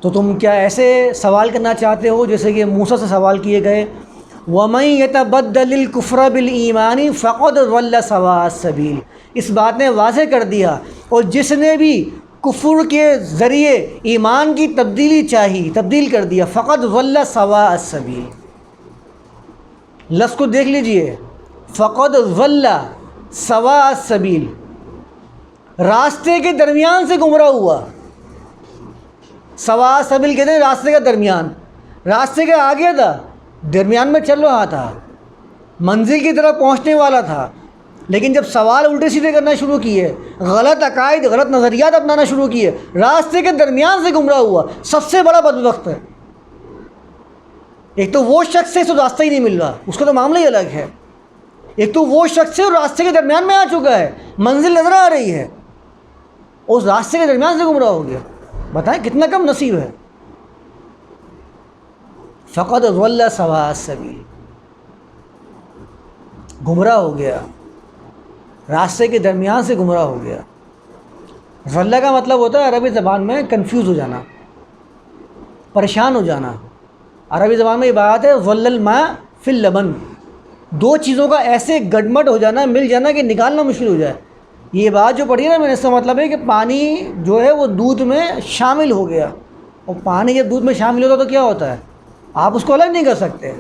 تو تم کیا ایسے سوال کرنا چاہتے ہو جیسے کہ موسیٰ سے سوال کیے گئے، وَمَن يَتَبَدَّلِ الْكُفْرَ بِالْإِيمَانِ فَقَدْ ضَلَّ سَوَاءَ السَّبِيلِ۔ اس بات نے واضح کر دیا، اور جس نے بھی کفر کے ذریعے ایمان کی تبدیل کر دیا، فقد ضل سواء السبیل۔ لفظ کو دیکھ لیجئے، فقد ضل سواء السبیل، راستے کے درمیان سے گمراہ ہوا۔ سواء السبیل کہتے ہیں راستے کا درمیان، راستے کے آگے تھا، درمیان میں چل رہا تھا، منزل کی طرف پہنچنے والا تھا، لیکن جب سوال الٹے سیدھے کرنا شروع کیے، غلط عقائد، غلط نظریات اپنانا شروع کیے، راستے کے درمیان سے گمراہ ہوا، سب سے بڑا بدبخت ہے۔ ایک تو وہ شخص ہے، اس کو راستہ ہی نہیں مل رہا، اس کا تو معاملہ ہی الگ ہے۔ ایک تو وہ شخص ہے اور راستے کے درمیان میں آ چکا ہے، منزل نظر آ رہی ہے، اس راستے کے درمیان سے گمراہ ہو گیا۔ بتائیں کتنا کم نصیب ہے۔ فقد ضل سواء السبیل، گمراہ ہو گیا، راستے کے درمیان سے گمراہ ہو گیا۔ ضل کا مطلب ہوتا ہے عربی زبان میں کنفیوز ہو جانا، پریشان ہو جانا۔ عربی زبان میں یہ بات ہے ضل الماء فی اللبن، دو چیزوں کا ایسے گڈمڈ ہو جانا، مل جانا کہ نکالنا مشکل ہو جائے۔ یہ بات جو پڑھی ہے نا میں نے، اس کا مطلب ہے کہ پانی جو ہے وہ دودھ میں شامل ہو گیا، اور پانی جب دودھ میں شامل ہوتا تو کیا ہوتا ہے، آپ اس کو الگ نہیں کر سکتے۔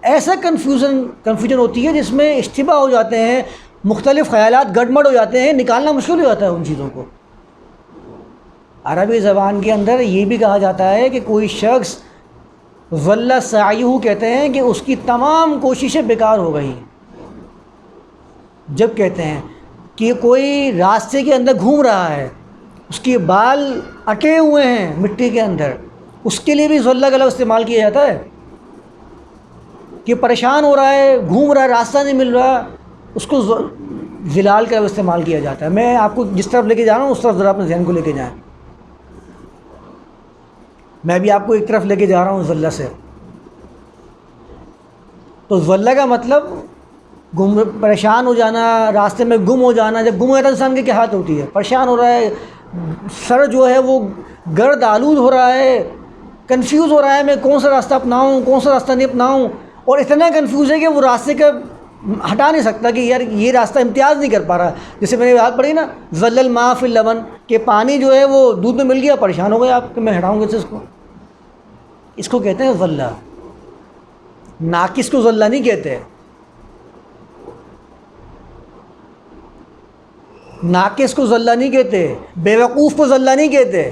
ایسا کنفیوژن ہوتی ہے جس میں اشتباہ ہو جاتے ہیں، مختلف خیالات گڈمڈ ہو جاتے ہیں، نکالنا مشکل ہو جاتا ہے ان چیزوں کو۔ عربی زبان کے اندر یہ بھی کہا جاتا ہے کہ کوئی شخص ضل سعیہ، کہتے ہیں کہ اس کی تمام کوششیں بیکار ہو گئیں۔ جب کہتے ہیں کہ کوئی راستے کے اندر گھوم رہا ہے، اس کے بال اٹے ہوئے ہیں مٹی کے اندر، اس کے لیے بھی ضل کا لفظ استعمال کیا جاتا ہے کہ پریشان ہو رہا ہے، گھوم رہا ہے، راستہ نہیں مل رہا، اس کو ظلال کا استعمال کیا جاتا ہے۔ میں آپ کو جس طرف لے کے جا رہا ہوں اس طرف ذرا اپنے ذہن کو لے کے جائیں۔ میں بھی آپ کو ایک طرف لے کے جا رہا ہوں ضلع سے۔ تو ضلع کا مطلب پریشان ہو جانا، راستے میں گم ہو جانا۔ جب گم ہو جاتا ہے انسان کی کیا حالت ہوتی ہے، پریشان ہو رہا ہے، سر جو ہے وہ گرد آلود ہو رہا ہے، کنفیوز ہو رہا ہے، میں کون سا راستہ اپناؤں، کون سا راستہ نہیں اپناؤں، اور اتنا کنفیوز ہے کہ وہ راستے کا ہٹا نہیں سکتا کہ یار یہ راستہ امتیاز نہیں کر پا رہا۔ جیسے میں نے بات پڑھی نا ضل الماء فی اللبن، کہ پانی جو ہے وہ دودھ میں مل گیا، پریشان ہو گئے آپ کہ میں ہٹاؤں گا اس کو کہتے ہیں ضل۔ ناقص کو ضل نہیں کہتے، ناقص کو ضل نہیں کہتے، بے وقوف کو ضل نہیں کہتے،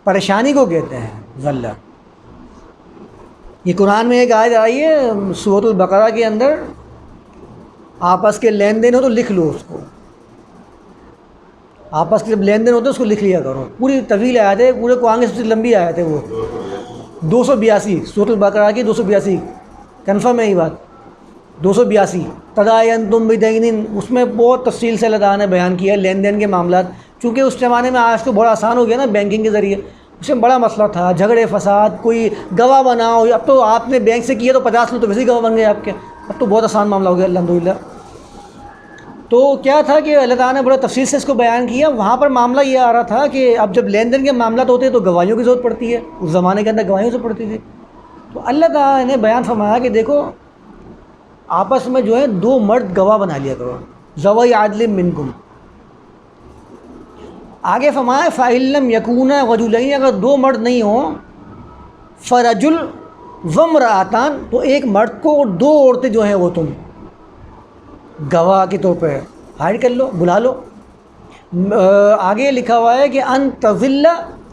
پریشانی کو کہتے ہیں ضل۔ یہ قرآن میں ایک آیت آئی ہے سورۃ البقرہ کے اندر، آپس کے لین دین ہو تو لکھ لو اس کو، آپس کے جب لین دین ہوتے اس کو لکھ لیا کرو۔ پوری طویل آیت ہے، پورے قرآن کی سب سے لمبی آیت ہے وہ 282، سورۃ البقرہ کی 282، کنفرم ہے یہ بات، 282 تداینتم بدین۔ اس میں بہت تفصیل سے اللہ تعالیٰ نے بیان کیا ہے لین دین کے معاملات، چونکہ اس زمانے میں آج تو بڑا آسان ہو گیا نا بینکنگ کے ذریعے، اس میں بڑا مسئلہ تھا، جھگڑے فساد، کوئی گواہ بناؤ، اب تو آپ نے بینک سے کیا تو 50 لوگ تو ویسے ہی گواہ بن گئے آپ کے، اب تو بہت آسان معاملہ ہو گیا الحمدللہ۔ تو کیا تھا کہ اللہ تعالیٰ نے بڑا تفصیل سے اس کو بیان کیا۔ وہاں پر معاملہ یہ آ رہا تھا کہ اب جب لین دین کے معاملات ہوتے ہیں تو گواہیوں کی ضرورت پڑتی ہے، اس زمانے کے اندر گواہیوں سے پڑتی تھی۔ تو اللہ تعالیٰ نے بیان فرمایا کہ دیکھو آپس میں جو ہے 2 مرد گواہ بنا لیا کرو، ذوی عدل منکم۔ آگے فرمایا فَإِن لَّمْ يَكُونَا رَجُلَيْنِ، اگر 2 مرد نہیں ہوں، فَرَجُلٌ وَامْرَأَتَانِ، تو ایک مرد کو اور 2 عورتیں جو ہیں وہ تم گواہ کے طور پہ ہائر کر لو، بلا لو۔ آگے لکھا ہوا ہے کہ ان تضل،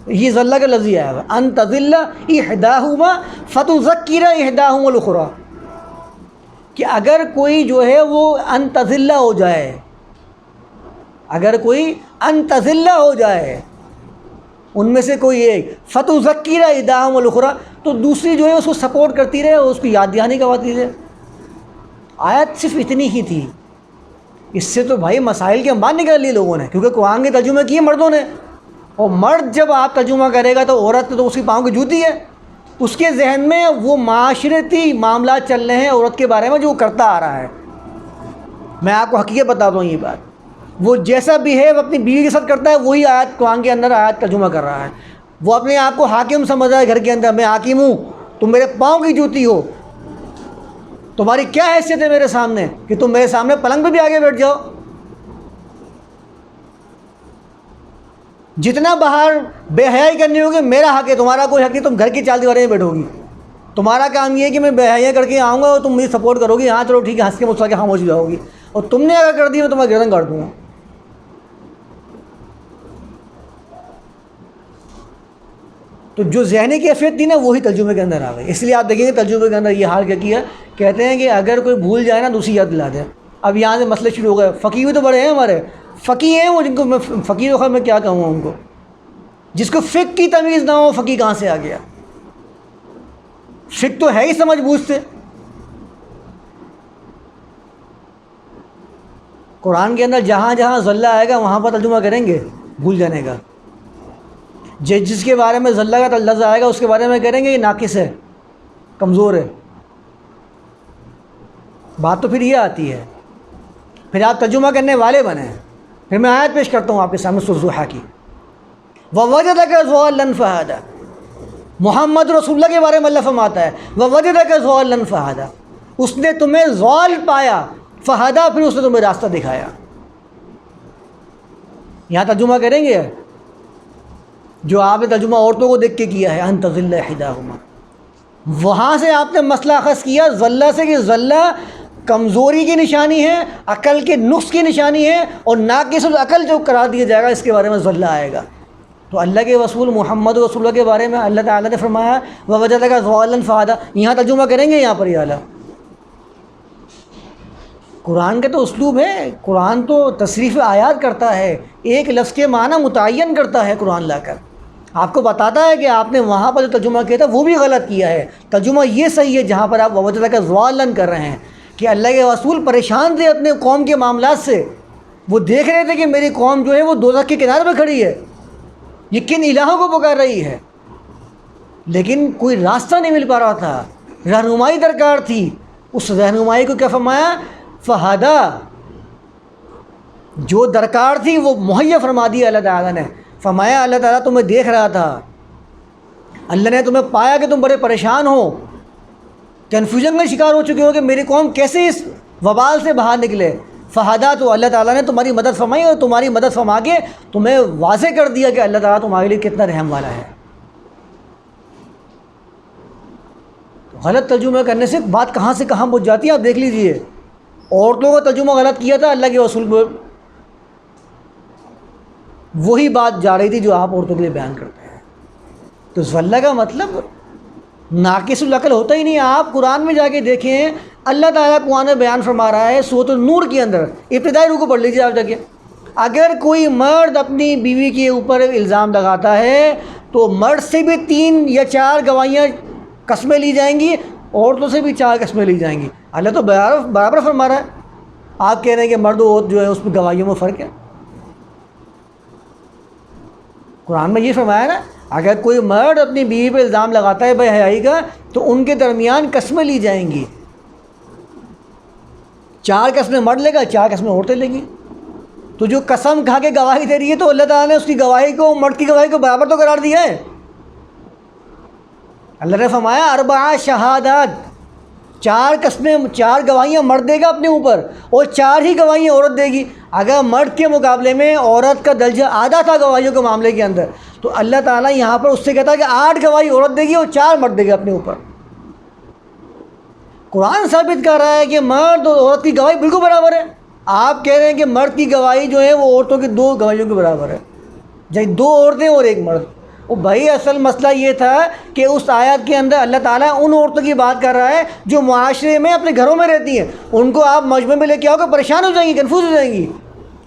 یہ ضلع کا لفظ آیا ہے، ان تضل احداہما فتذکر احداہما الاخری، کہ اگر کوئی جو ہے وہ ان تضل ہو جائے، اگر کوئی ان تضل ہو جائے ان میں سے کوئی ایک، فتذکر احداہما الاخری، تو دوسری جو ہے اس کو سپورٹ کرتی رہے اور اس کو یاد دہانی کرواتی رہے۔ آیت صرف اتنی ہی تھی، اس سے تو بھائی مسائل کے انبار نکال لیے لوگوں نے، کیونکہ قرآن کے ترجمے کیے مردوں نے، اور مرد جب آپ ترجمہ کرے گا تو عورت تو اس کی پاؤں کی جوتی ہے، اس کے ذہن میں وہ معاشرتی معاملات چل رہے ہیں عورت کے بارے میں جو وہ کرتا آ رہا ہے۔ میں آپ کو حقیقت بتا دوں یہ بات، وہ جیسا بیہیو اپنی بیوی کے ساتھ کرتا ہے وہی آیت قرآن کے اندر آیت ترجمہ کر رہا ہے. وہ اپنے آپ کو حاکم سمجھ رہا ہے گھر کے اندر, میں حاکم ہوں, تم میرے پاؤں کی جوتی ہو, تمہاری کیا حیثیت ہے میرے سامنے کہ تم میرے سامنے پلنگ پہ بھی آگے بیٹھ جاؤ. جتنا باہر بے حیائی کرنی ہوگی میرا حق ہے, تمہارا کوئی حق نہیں, تم گھر کی چار دیواریں میں بیٹھو گی. تمہارا کام یہ ہے کہ میں بے حیائی کر کے آؤں گا اور تم مجھے سپورٹ کرو گی, ہاں چلو ٹھیک ہے, ہنس کے مسکرا کے خاموش ہو جاؤ گی, اور تم نے اگر کر دی میں تمہاری گردن کاٹ دوں گا. تو جو ذہنی کیفیت تھی نا وہی ترجمے کے اندر آ گئی. اس لیے آپ دیکھیں گے ترجمے کے اندر یہ حال کیا کیا, کہتے ہیں کہ اگر کوئی بھول جائے نا دوسری یاد دلا دے. اب یہاں سے مسئلے شروع ہو گئے. فقیہ بھی تو بڑے ہیں ہمارے, فقیہ ہیں وہ, جن کو میں فقیہ خیر میں کیا کہوں ان کو, جس کو فقہ کی تمیز نہ ہو فقیہ کہاں سے آ گیا. فقہ تو ہے ہی سمجھ بوجھ سے. قرآن کے اندر جہاں جہاں ذلہ آئے گا وہاں پر ترجمہ کریں گے بھول جانے کا. جس کے بارے میں ذلہ کا لفظ آئے گا اس کے بارے میں کریں گے یہ ناقص ہے, کمزور ہے. بات تو پھر یہ آتی ہے, پھر آپ ترجمہ کرنے والے بنیں. پھر میں آیت پیش کرتا ہوں آپ کے سامنے سورۃ الضحیٰ کی. وَوَجَدَكَ ضَالًّا فَہَدَىٰ, محمد رسول اللہ کے بارے میں اللہ فرماتا ہے وَوَجَدَكَ ضَالًّا فَہَدَىٰ, اس نے تمہیں ضال پایا, فہدا پھر اس نے تمہیں راستہ دکھایا. یہاں ترجمہ کریں گے جو آپ نے ترجمہ عورتوں کو دیکھ کے کیا ہے, أَن تَضِلَّ إِحْدَاهُمَا, وہاں سے آپ نے مسئلہ اخذ کیا ذلہ سے کہ ذلہ کمزوری کی نشانی ہے, عقل کے نقص کی نشانی ہے, اور ناقص العقل جو قرار دیا جائے گا اس کے بارے میں ذلہ آئے گا. تو اللہ کے رسول محمد رسول اللہ کے بارے میں اللہ تعالیٰ نے فرمایا وَوَجَدَكَ ضَالًّا فَہَدَىٰ. یہاں ترجمہ کریں گے یہاں پر یہ اعلیٰ. قرآن کا تو اسلوب ہے, قرآن تو تصریف آیات کرتا ہے, ایک لفظ کے معنی متعین کرتا ہے قرآن لا کر. آپ کو بتاتا ہے کہ آپ نے وہاں پر جو ترجمہ کیا تھا وہ بھی غلط کیا ہے. ترجمہ یہ صحیح ہے جہاں پر آپ وَوَجَدَكَ ضَالًّا کر رہے ہیں, کہ اللہ کے رسول پریشان تھے اپنے قوم کے معاملات سے. وہ دیکھ رہے تھے کہ میری قوم جو ہے وہ دوزخ کے کنارے پہ کھڑی ہے, یہ کن الہوں کو پکار رہی ہے, لیکن کوئی راستہ نہیں مل پا رہا تھا, رہنمائی درکار تھی. اس رہنمائی کو کیا فرمایا, فہدا, جو درکار تھی وہ مہیا فرما دی اللہ تعالیٰ نے. فرمایا اللہ تعالیٰ تمہیں دیکھ رہا تھا, اللہ نے تمہیں پایا کہ تم بڑے پریشان ہو, کنفیوژن میں شکار ہو چکے ہو کہ میری قوم کیسے اس وبال سے باہر نکلے. فہدا, تو اللہ تعالیٰ نے تمہاری مدد فرمائی, اور تمہاری مدد فرما کے تمہیں واضح کر دیا کہ اللہ تعالیٰ تمہارے لیے کتنا رحم والا ہے. غلط ترجمہ کرنے سے بات کہاں سے کہاں پہنچ جاتی ہے آپ دیکھ لیجئے. عورتوں کا ترجمہ غلط کیا تھا, اللہ کے رسول کو وہی بات جا رہی تھی جو آپ عورتوں کے لیے بیان کرتے ہیں. تو ذلہ کا مطلب ناقص العقل ہوتا ہی نہیں. آپ قرآن میں جا کے دیکھیں, اللہ تعالیٰ قرآن میں بیان فرما رہا ہے سورۃ النور کے اندر, ابتدائی رکوع پڑھ لیجیے آپ جا کے. اگر کوئی مرد اپنی بیوی کے اوپر الزام لگاتا ہے تو مرد سے بھی 3 یا 4 گواہیاں قسمیں لی جائیں گی, عورتوں سے بھی 4 قسمیں لی جائیں گی. اللہ تو برابر فرما رہا ہے. آپ کہہ رہے ہیں کہ مرد و عورت جو ہے اس میں گواہیوں میں فرق ہے. قرآن میں یہ فرمایا نا, اگر کوئی مرد اپنی بیوی پہ الزام لگاتا ہے بے حیائی کا تو ان کے درمیان قسمیں لی جائیں گی. 4 قسمیں مرد لے گا, 4 قسمیں عورتیں لیں گی. تو جو قسم کھا کے گواہی دے رہی ہے تو اللہ تعالیٰ نے اس کی گواہی کو, مرد کی گواہی کو برابر تو قرار دیا ہے. اللہ نے فرمایا 4 شہادات, 4 قسمیں, 4 گواہیاں مرد دے گا اپنے اوپر, اور 4 ہی گواہیاں عورت دے گی. اگر مرد کے مقابلے میں عورت کا درجہ آدھا تھا گواہیوں کے معاملے کے اندر, تو اللہ تعالیٰ یہاں پر اس سے کہتا ہے کہ 8 گواہی عورت دے گی اور 4 مرد دے گا اپنے اوپر. قرآن ثابت کر رہا ہے کہ مرد اور عورت کی گواہی بالکل برابر ہے. آپ کہہ رہے ہیں کہ مرد کی گواہی جو ہے وہ عورتوں کی 2 گواہیوں کے برابر ہے, جیسے 2 عورتیں اور 1 مرد. وہ بھائی اصل مسئلہ یہ تھا کہ اس آیت کے اندر اللہ تعالیٰ ان عورتوں کی بات کر رہا ہے جو معاشرے میں اپنے گھروں میں رہتی ہیں. ان کو آپ مجمع میں لے کے آؤ گے پریشان ہو جائیں گی, کنفیوز ہو جائیں گی.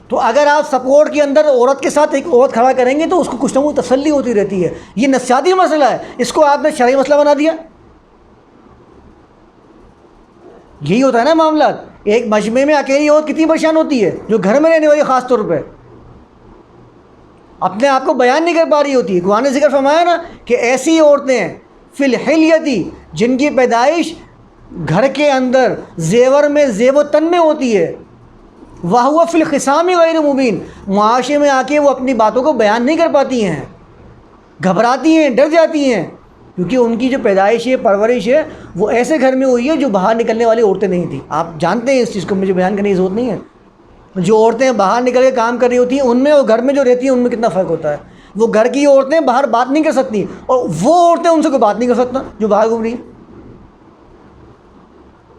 تو اگر آپ سپورٹ کے اندر عورت کے ساتھ ایک عورت کھڑا کریں گے تو اس کو کچھ نہ کچھ تسلی ہوتی رہتی ہے. یہ نفسیاتی مسئلہ ہے, اس کو آپ نے شرعی مسئلہ بنا دیا. یہی ہوتا ہے نا معاملات. ایک مجمع میں اکیلی عورت کتنی پریشان ہوتی ہے جو گھر میں رہنے والی, خاص طور پہ اپنے آپ کو بیان نہیں کر پا رہی ہوتی ہے. قرآن نے ذکر فرمایا نا کہ ایسی عورتیں ہیں فی الحلیتی, جن کی پیدائش گھر کے اندر زیور میں, زیب و تن میں ہوتی ہے, وَهُوَ فِي الْخِصَامِ غَيْرُ مُبِينٍ، معاشرے میں آ کے وہ اپنی باتوں کو بیان نہیں کر پاتی ہیں، گھبراتی ہیں، ڈر جاتی ہیں، کیونکہ ان کی جو پیدائش ہے، پرورش ہے، وہ ایسے گھر میں ہوئی ہے جو باہر نکلنے والی عورتیں نہیں تھیں. آپ جانتے ہیں اس چیز کو، مجھے بیان کرنے کی ضرورت نہیں ہے. جو عورتیں باہر نکل کے کام کر رہی ہوتی ہیں ان میں اور گھر میں جو رہتی ہیں ان میں کتنا فرق ہوتا ہے. وہ گھر کی عورتیں باہر بات نہیں کر سکتی، اور وہ عورتیں ان سے کوئی بات نہیں کر سکتا جو باہر گھوم رہی ہیں،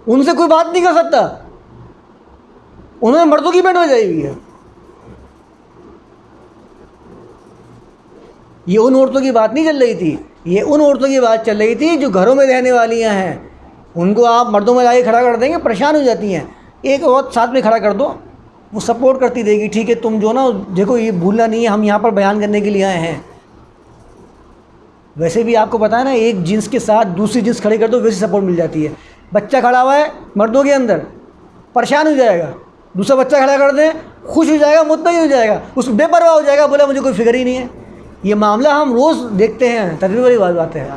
ان سے کوئی بات نہیں کر سکتا، انہوں نے مردوں کی پیٹ بجائی ہوئی ہے. یہ ان عورتوں کی بات نہیں چل رہی تھی، یہ ان عورتوں کی بات چل رہی تھی جو گھروں میں رہنے والیاں ہیں. ان کو آپ مردوں میں لا کے کھڑا کر دیں گے پریشان ہو جاتی ہیں. ایک عورت ساتھ میں کھڑا کر دو، وہ سپورٹ کرتی رہے گی، ٹھیک ہے تم جو نا دیکھو یہ بھولنا نہیں ہے، ہم یہاں پر بیان کرنے کے لیے آئے ہیں. ویسے بھی آپ کو پتہ ہے نا، ایک جنس کے ساتھ دوسری جنس کھڑی کر دو ویسے سپورٹ مل جاتی ہے. بچہ کھڑا ہوا ہے مردوں کے اندر، پریشان ہو جائے گا، دوسرا بچہ کھڑا کر دیں خوش ہو جائے گا، مطمئن ہو جائے گا، اس بے پرواہ ہو جائے گا، بولا مجھے کوئی فکر ہی نہیں ہے. یہ معاملہ ہم روز دیکھتے ہیں، تجربے والی بات ہے.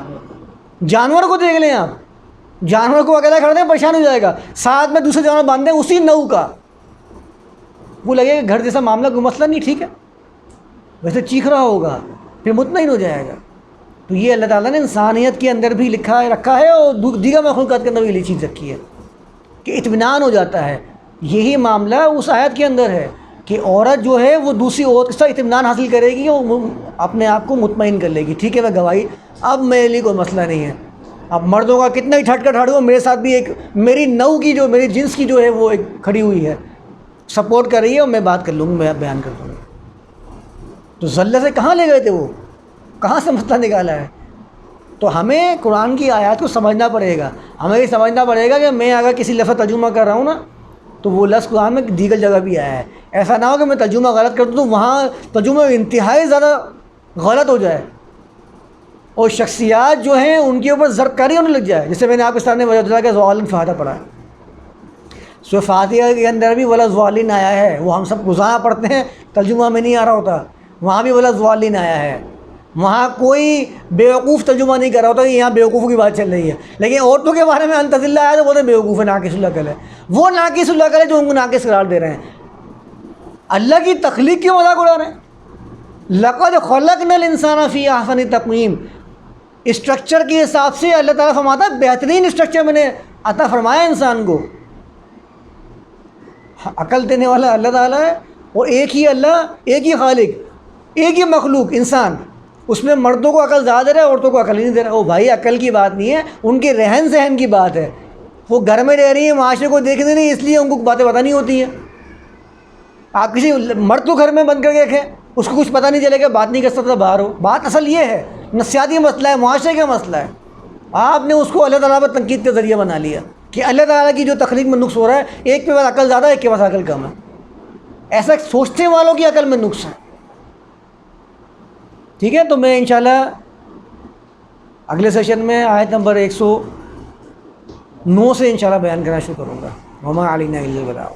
جانور کو دیکھ لیں آپ، جانور کو اکیلا کھڑا دیں پریشان ہو جائے گا، ساتھ میں دوسرے جانور باندھ دیں اسی نوع کا، وہ لگے گا گھر جیسا معاملہ، کوئی مسئلہ نہیں، ٹھیک ہے، ویسے چیخ رہا ہوگا، پھر مطمئن ہو جائے گا. تو یہ اللہ تعالیٰ نے انسانیت کے اندر بھی رکھا ہے، اور دیگر مخلوقات کے اندر بھی یہ چیز رکھی ہے کہ اطمینان ہو جاتا ہے. یہی معاملہ اس آیت کے اندر ہے کہ عورت جو ہے وہ دوسری عورت کے ساتھ اطمینان حاصل کرے گی اور اپنے آپ کو مطمئن کر لے گی، ٹھیک ہے میں گواہی، اب میرے لیے کوئی مسئلہ نہیں ہے. اب مردوں کا کتنا ہی ٹھٹ ہو، میرے ساتھ بھی ایک میری نوع کی جو میری جنس کی جو ہے وہ ایک کھڑی ہوئی ہے، سپورٹ کر رہی ہے، اور میں بات کر لوں گی، میں بیان کر دوں گی. تو ذلت سے کہاں لے گئے تھے وہ، کہاں سے مسئلہ نکالا ہے. تو ہمیں قرآن کی آیات کو سمجھنا پڑے گا. ہمیں یہ سمجھنا پڑے گا کہ میں اگر کسی لفظ ترجمہ کر رہا ہوں نا تو وہ لفظ قرآن میں دیگر جگہ بھی آیا ہے. ایسا نہ ہو کہ میں ترجمہ غلط کر دوں تو وہاں ترجمہ انتہائی زیادہ غلط ہو جائے اور شخصیات جو ہیں ان کے اوپر ضرب کاری ہونے لگ جائے. جیسے میں نے آپ کے سامنے وجہ دیا کہ ضوالن فاتحہ پڑھا ہے، سورہ فاتحہ کے اندر بھی ولا ضوالین آیا ہے، وہ ہم سب روزانہ پڑھتے ہیں، ترجمہ میں نہیں آ رہا ہوتا، وہاں بھی ولا ضوالین آیا ہے. وہاں کوئی بیوقوف ترجمہ نہیں کر رہا ہوتا کہ یہاں بیوقوفوں کی بات چل رہی ہے. لیکن عورتوں کے بارے میں انتظلہ آیا تو بولتے ہیں بیوقوف ہے، ناقص العقل ہے. وہ ناقص العقل ہے جو ان کو ناقص قرار دے رہے ہیں. اللہ کی تخلیق کیوں مذاق اڑا رہے ہیں؟ لقد خلقنا الانسان فی احسن تقویم، اسٹرکچر کے حساب سے اللہ تعالیٰ فرماتا ہے بہترین اسٹرکچر میں نے عطا فرمایا انسان کو. عقل دینے والا اللہ تعالیٰ ہے، اور ایک ہی اللہ، ایک ہی خالق، ایک ہی مخلوق انسان، اس میں مردوں کو عقل زیادہ دے رہا ہے، عورتوں کو عقل نہیں دے رہا. وہ بھائی عقل کی بات نہیں ہے، ان کے رہن سہن کی بات ہے. وہ گھر میں رہ رہی ہیں، معاشرے کو دیکھ نہیں، اس لیے ان کو باتیں پتہ نہیں ہوتی ہیں. آپ کسی مرد کو گھر میں بند کر کے رکھیں، اس کو کچھ پتہ نہیں چلے گا، بات نہیں کر سکتا باہر ہو. بات اصل یہ ہے، نفسیاتی مسئلہ ہے، معاشرے کا مسئلہ ہے. آپ نے اس کو اللہ تعالیٰ پر تنقید کا ذریعہ بنا لیا کہ اللہ تعالیٰ کی جو تخلیق میں نقص ہو رہا ہے، ایک کے پاس عقل زیادہ ہے، ایک کے پاس عقل کم ہے. ایسا سوچنے والوں کی عقل میں نقص ہے. ٹھیک ہے، تو میں انشاءاللہ اگلے سیشن میں آیت نمبر 109 سے انشاءاللہ بیان کرنا شروع کروں گا. وما علینا الا البلاغ.